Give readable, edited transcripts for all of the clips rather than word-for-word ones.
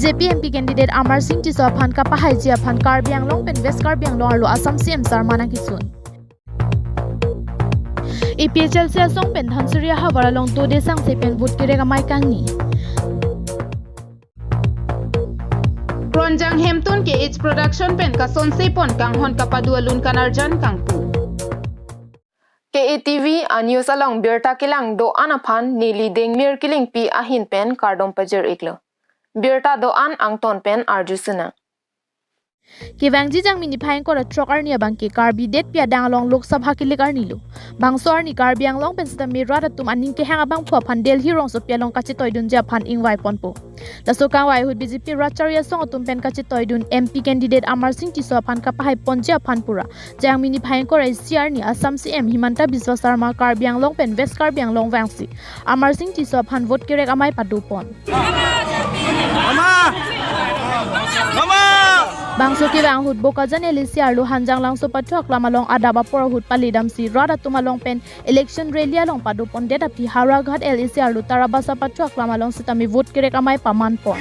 BJP MP candidate Amar Singh Tiso Phan ka pahai jia phan Karbi Anglong pen West Karbi Anglong arlo Assam CM Sarmana kisun EPHL se song pen Dhansuria Hawara long to de sang se pen vote kirega mai kangni Ronjang Hemton ke its production pen ka sonse pon kang hon ka padualun kanarjan kangpu KATV a news along Birta Kilang do anaphan nili dengmir kiling pi ahin pen kardom pajer iklo Birta do an angton pen arjusuna Kivangji jang mini phain ko truck arni bangki Karbi det pia danglong Lok Sabha ki lekar nilu bangsor ni Karbi Anglong pen sta mi rada tum aning ke hanga bang phwa phan Delhi rong so pia long kachi toidun ja phan ingwai ponpo la so kang wai hu BJP Racharia song tum pen kachi toidun MP candidate Amar Singh Tiso phan ka pahai ponja phan pura jang mini phain ko CR ni Assam CM Himanta Biswa Sarma Karbi Anglong pen West Karbi Anglong wangsi Amar Singh Tiso phan vote kirek amai padu pon Bangso ki bang hut boka jan Alicia lu hanjang lang so pathok lamalong adaba por hut palidam si rada tumalong pen election rally along padu pon deta pi Haraghat Alicia lu tarabasa pathok lamalong sitami vote kirek amai paman pon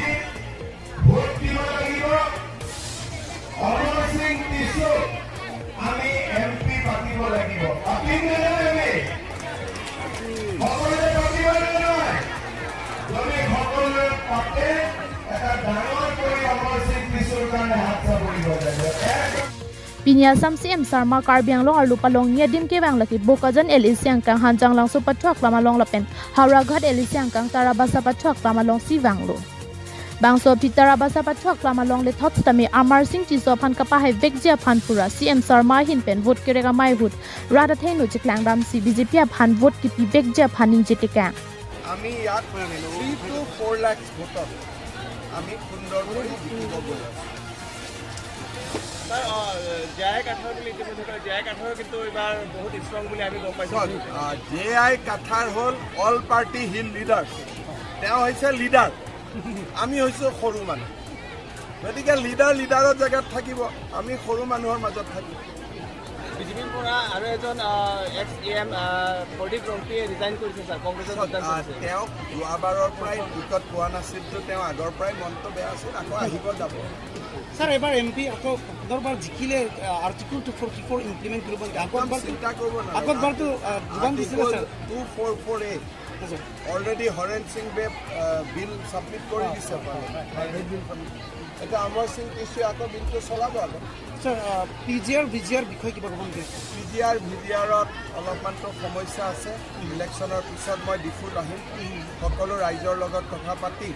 Pinya Assam CM Sarma Karbi Anglong arlu palong nia dim ke bang laki bokajan Alicia kang hanjang lang so pathok lamalong lapen Haraghat Alicia kang tarabasa pathok lamalong si wanglo bangso tarabasa pathok lamalong le thot tami Amar Singh Tiso phan ka pahai vekjia phan pura CM Sarma hin pen vote kirega mai hut rada thenu chiklang ram si BJP phan vote ki pi vekjia phaning jetika আমি ইয়াত 3 to 4 lakh ভোটত আমি সুন্দৰ কৰি জিকিব গৈ JI কাঠাৰ বুলি ইতিমধ্যে জেআই কাঠাৰ কিন্তু এবাৰ বহুত ষ্ট্ৰং বুলি আমি গম পাইছোঁ জেআই কাঠাৰ হ'ল অল পাৰ্টি হিল লিডাৰ তেওঁ হৈছে লিডাৰ আমি হৈছোঁ সৰু মানুহ গতিকে লিডাৰৰ জেগাত থাকিব আমি সৰু মানুহৰ মাজত থাকিম বিজেপিৰ পৰা আৰু এজন এক্স এম প্ৰদীপ ৰংপিয়ে ৰিজাইন কৰিছে ছাৰ কংগ্ৰেছৰ তেওঁ যোৱাবাৰৰ পৰাই টিকট পোৱা নাছিলতো তেওঁ আগৰ পৰাই মনটো বেয়া আছিল আকৌ আহিব যাব স্যাৰ এবাৰ এমপি আকৌ দৰবাৰ জিকিলে আৰ্টিকল 244 ইমপ্লিমেন্ট কৰিব আগতবাৰ চিন্তা কৰিব না আগতবাৰ তো যোগান দিছিল স্যাৰ 2448 অলৰেডি হৰেন সিং বে বিল সাবমিট কৰি দিছে এটা আমাৰ সিং কিছু আকৌ বিলটো চলাব আৰু স্যাৰ পিজিআৰ ভিজিআৰ বিষয় কিবা ক'ব নেকি পিজিআৰ ভিজিআৰত অলপমানটো সমস্যা আছে ইলেকশ্যনৰ পিছত মই ডিফুট আহিম সকলো ৰাইজৰ লগত কথা পাতি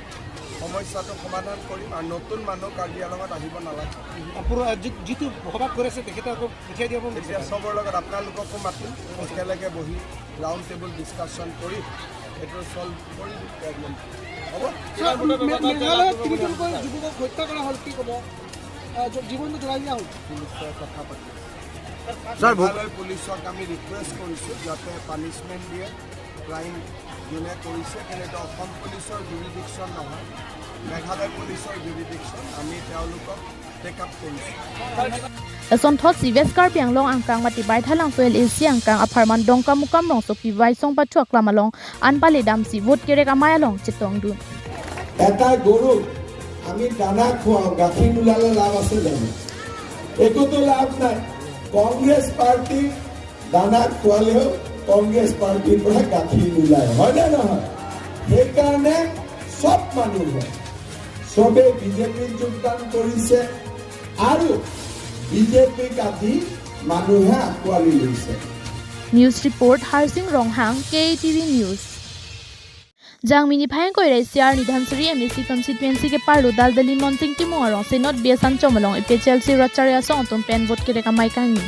সমস্যাটো সমাধান কৰিম আৰু নতুন মানুহ কাৰ্বি আংলঙত আহিব নালাগে যিটো সভা কৰিছে তেখেতে আকৌ পঠিয়াই দিব এতিয়া চবৰ লগত আপোনালোককো মাতিম একেলগে বহি ৰাউণ্ড টেবুল ডিছকাশ্যন কৰি এইটো ছল্ভ কৰি প্ৰব্লেম হ'ব যুৱকক হত্যা কৰা হ'ল কি ক'ব জীৱনটো জ্বলাই দিয়া হ'ল পুলিচৰ কথা পাতি মেঘালয় পুলিচক আমি ৰিকুৱেষ্ট কৰিছোঁ যাতে পানিছমেণ্ট দিয়ে ক্ৰাইম যোনে কৰিছে কিন্তু অসম পুলিচৰ জুৰিডিকশ্যন নহয় মেঘালয় পুলিচৰ জুৰিডিকশ্যন আমি তেওঁলোকক টেক আপ কৰিছোঁ Eson thot si West Karbi Anglong angkang mati bai thalang soel Asia angkang aparman dongka mukam rong so pi wai song pathok lamalong anpale dam si vote kirek amai along chitong dun এটা গরু আমি দানা খোৱাও গাখীৰ ওলালে লাভ আছে জানো একোতো লাভ নাই কংগ্ৰেছ পাৰ্টি দানা খোৱালেও কংগ্ৰেছ পাৰ্টিৰ পৰা গাখীৰ ওলায় হয় নে নহয় সেইকাৰণে সব মানুহে সবে বিজেপিৰ যোগদান কৰিছে আৰু বিজেপি কাটি মানুহে আঁকোৱালি লৈছে News report Harsing Ronghang KATV News Jang mini phain koi rai CR ni Dhansuri MEC constituency ke parlo daldali monting timu arong senot biasan chomalong EPHL si Racharia song tum pen vote kire kamai kang ni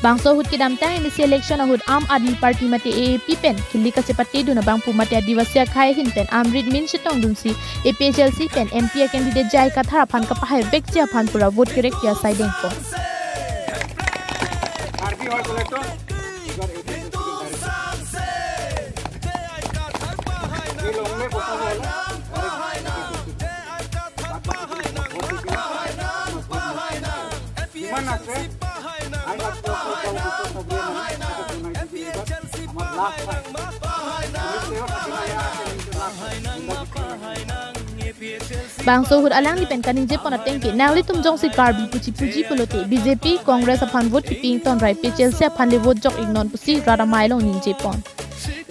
bangso hut ke dam tang MEC election hut Aam Aadmi Party mate AAP pen khili ka sepate duna bangpu mate Adivasiya khai hin pen Amrit Min Chitong dun si EPHL si pen MP candidate jai ka thara phan ka pahai vekjia phan pura vote kire kya siding ko RP হয় collector এই লংমে কথা বলা ইমান আছে I love to আমার last time Bangso hud alang ni pen kaning je pon ateng ke nangli tum jong si karbi puji pulote BJP Congress aphan vote keeping ton rai pechel se aphan le vote jok ignon pusi rada mailong ning je pon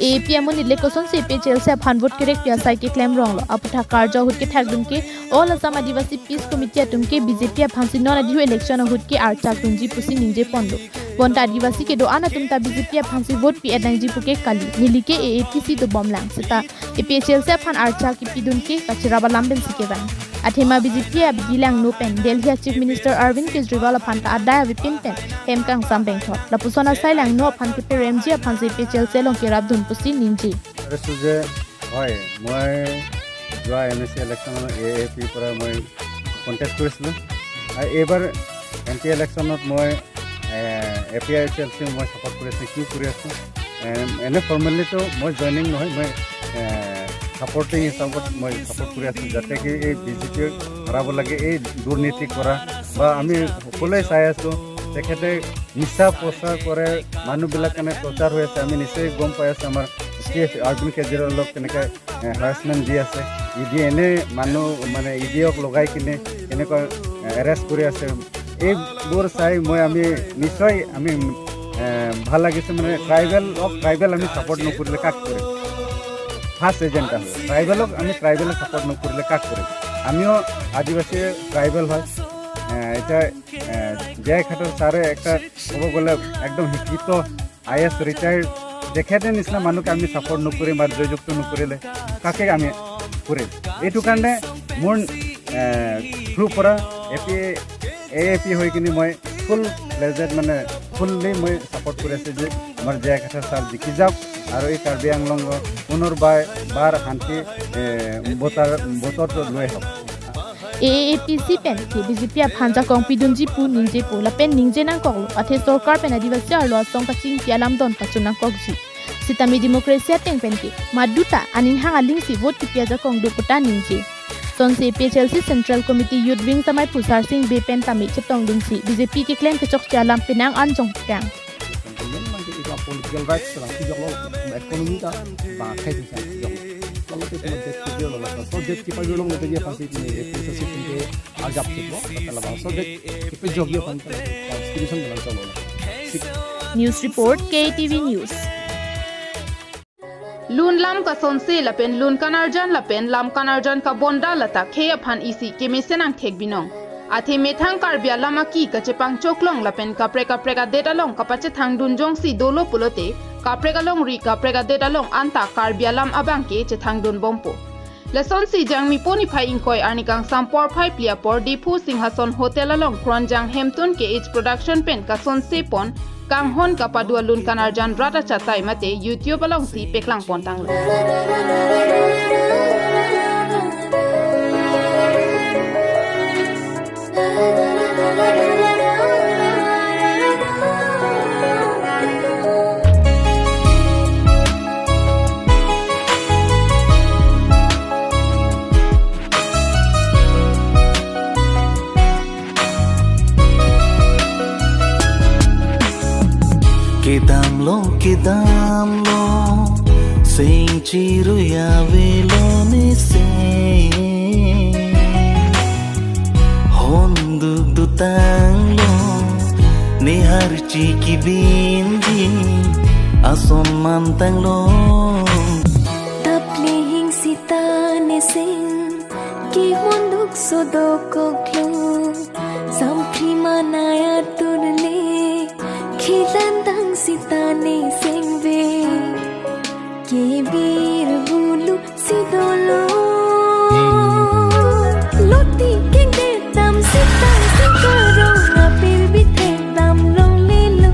APM ni lekoson se pechel se aphan vote kerek pya sai ke claim rong lo aputha karja hud ke thak dum ke all Assam Adivasi Peace Committee atum ke BJP aphan si non adi election hud ke archa tunji pusi ning je pon lo bonta Adivasi ke do ana tum ta BJP aphan si vote pi edang ji puke kali nilike AAPC to bomlang seta APHL se aphan archa ki pidun ke kachira balamben sikeran athema BJP abdilang no pen Delhi Chief Minister Arvind Kejriwal aphan ta adai avipin pen hemkang sambeng thot lapusona sailang no aphan ke remji aphan se APHL se long ke rabdun pusi ninji resuje hoy moi joa MSC election AAP pora moi contest korislu ebar MP election not moi APHL se moi support korese ki koriasu ene formally to moi joining no hoy moi supporting support moi support koriasu jate ki ei BJP harabo lage ei durniti kora ba ami kole sayasu তেখেতে নিশা প্রচার করে মানুহবিলাক কেনে প্ৰচাৰ হৈ আছে আমি নিশ্চয় গম পাই আছো আমাৰ অৰবিন্দ কেজৰিৱালক কেনেকৈ হাৰাসমেণ্ট দি আছে ইডি এনে মানুহ মানে ইডিক লগাই কিনে কেনেকৈ এৰেষ্ট কৰি আছে এইবোৰ চাই আমি নিশ্চয় আমি ভাল লাগিছে মানে ট্ৰাইবেল আমি ছাপোৰ্ট নকৰিলে কাক কৰিম ফাৰ্ষ্ট এজেণ্ট হ'ল ট্ৰাইবেলক আমি ট্ৰাইবেলক ছাপোৰ্ট নকৰিলে কাক কৰিম আমিও আদিবাসী ট্ৰাইবেল হয় এটা জয় খাটৰ ছাৰে একটা ক'ব গ'লে একদম শিক্ষিত IAS ৰিটায়াৰ্ড তেখেতে নিচিনা মানুহক আমি ছাপোৰ্ট নকৰিম আৰু জয়যুক্ত নকৰিলে কাকে আমি কৰিম এইটো কাৰণে মোৰ থ্ৰু পৰা AAP হৈ কিনে মই ফুল প্লেজেড মানে ফুললি মই ছাপোৰ্ট কৰি আছোঁ যে আমাৰ জয় খাটৰ ছাৰ জিকি যাওক আৰু এই কাৰ্বি আংলং পুনৰবাৰ শান্তি বতৰটো লৈ আহক AAPC pen ke BJP phanja kong pidunji pu ningje pu la pen ningje nang kong athe sarkar pen Adivasi arlo song ka ching pialam don pachuna kokji sitami demokrasia teng pen ke maduta aning hang aling si vote ki piaja kong do puta ningje son se PHLC Central Committee Youth Wing samai pusar sing be pen tami chetong ding si BJP ki claim ke chok pialam penang anjong kang political rights la ki jolo economy ta ba khai di sa jolo kalau kita melihat video lalu, subjek kita belum melihat pasti ini, proses ini agak cikgu, kalau subjek kita jogi pantai, constitution dalam calon. News report KTV News. Lun lam ka sonse lapen lun kanarjan lapen lam kanarjan ka bonda lata kheya phan isi kemisenang thek binong. Athe methang karbia lama ki ka chepang choklong lapen kapreka data long kapache thang dunjong si dolo pulote kapreka long ri kapreka data long anta karbia lam abang ke che thang dun bompo leson si jang mi poni phai inkoi arnikang sampor phai plia por dipu singhason hotel along kronjang hemtun ke age production pen ka son se pon kanghon ka padua lun kanarjan rata chatai mate YouTube along si peklang pontang lo Kedam lo sing ciru ya velone se hondu dutang lo ne harchi ki bindi asom mantang lo tapli hing sita ne sing ki honduk sodokoklo samphi manaya turle khilandang sitane sengve ke bir bulu sidolo loti kenge dam sitang singkaro na pir bithe dam long lelo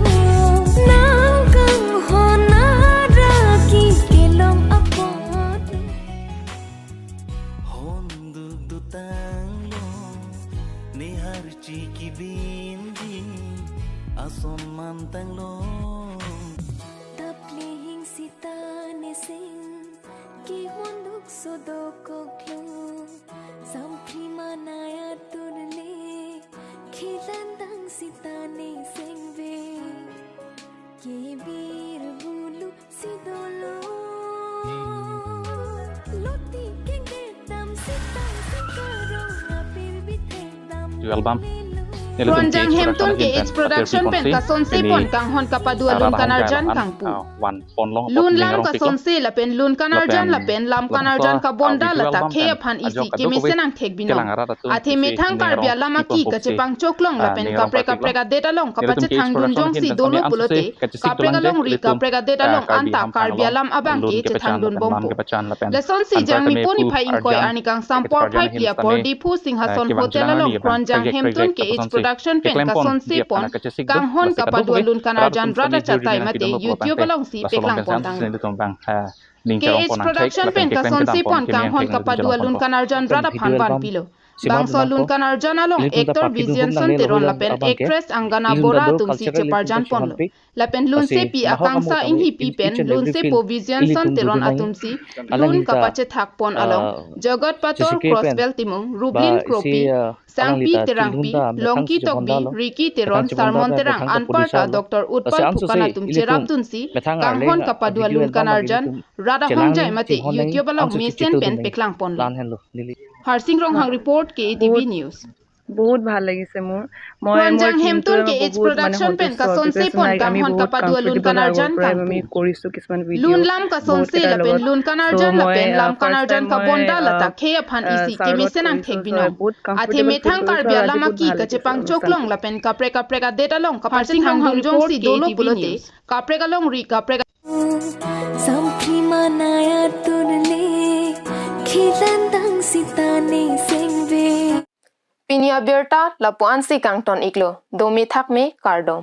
nang kang honara ki kelong apot hondu dutang lo ne harchi ki bindi asom mantang lo tapli hing sita ne sing ki honduk sodokoklo samphi manaya turle khilandang sita ne sengve ke bir bulu sidolo loti kenge dam sita singkar album Ronjang Hemton ke H production pen ka sonse pon kang hon kapadua lun kanarjan kang pu. wan pon long Lun lam ka sonse la pen lun kanarjan la pen lam kanarjan ka bonda la ta khe phan isi ke misenang thek bino. Athe methang karbia lama ki ka chepang choklong la pen ka preka data long ka pache thang dunjong si dolo pulote ka preka long ri ka preka data long anta karbia lam abang ke che thang dun bom pu. Le sonse jang mi poni phai in koi ani kang sampor phai plia por di phu singhason hotel long Ronjang Hemton ke H production pen ka sonse pon kang hon ka padua lun kanarjan rada chatai mate YouTube long si peklang pon tang ke H production pen ka sonse pon kang hon ka padua lun kanarjan rada phanban pilo bangso lun kanarjan along actor Vision son teron lapen actress Angana Bora tumsi cheparjan pon lapen lun se pi akangsa inhi pi pen lun se po Vision son teron atumsi lun ka pache thak pon along Jagat Pator Crossbell timung Rublin Kropi Sangpi terangpi Longki Tokbi Riki teron Sarmon terang anparta Dr. Utpal Phukana tumche rabdunsi kang hon ka padua lun kanarjan rada hongjai mate YouTube along mesen pen peklang pon Harsing Ronghang report KTV News বহুত ভাল লাগিছে মোৰ Ronjang Hemton ke H production pen ka sonse pon kang hon ka padua lun kanarjan kang আমি কৰিছো কিছুমান video lun lam ka sonse la pen lun kanarjan la pen lam kanarjan ka bonda la ta khe phan isi ke misenang thek bino athe methang karbia lama ki ka chepang choklong la pen ka preka data long ka pache thang dunjong si dolo pulote ka preka long ri ka preka Samprima naya turle khilandang sitane sengve Pinia Berta la puan si kang ton iklo domi thak me kardom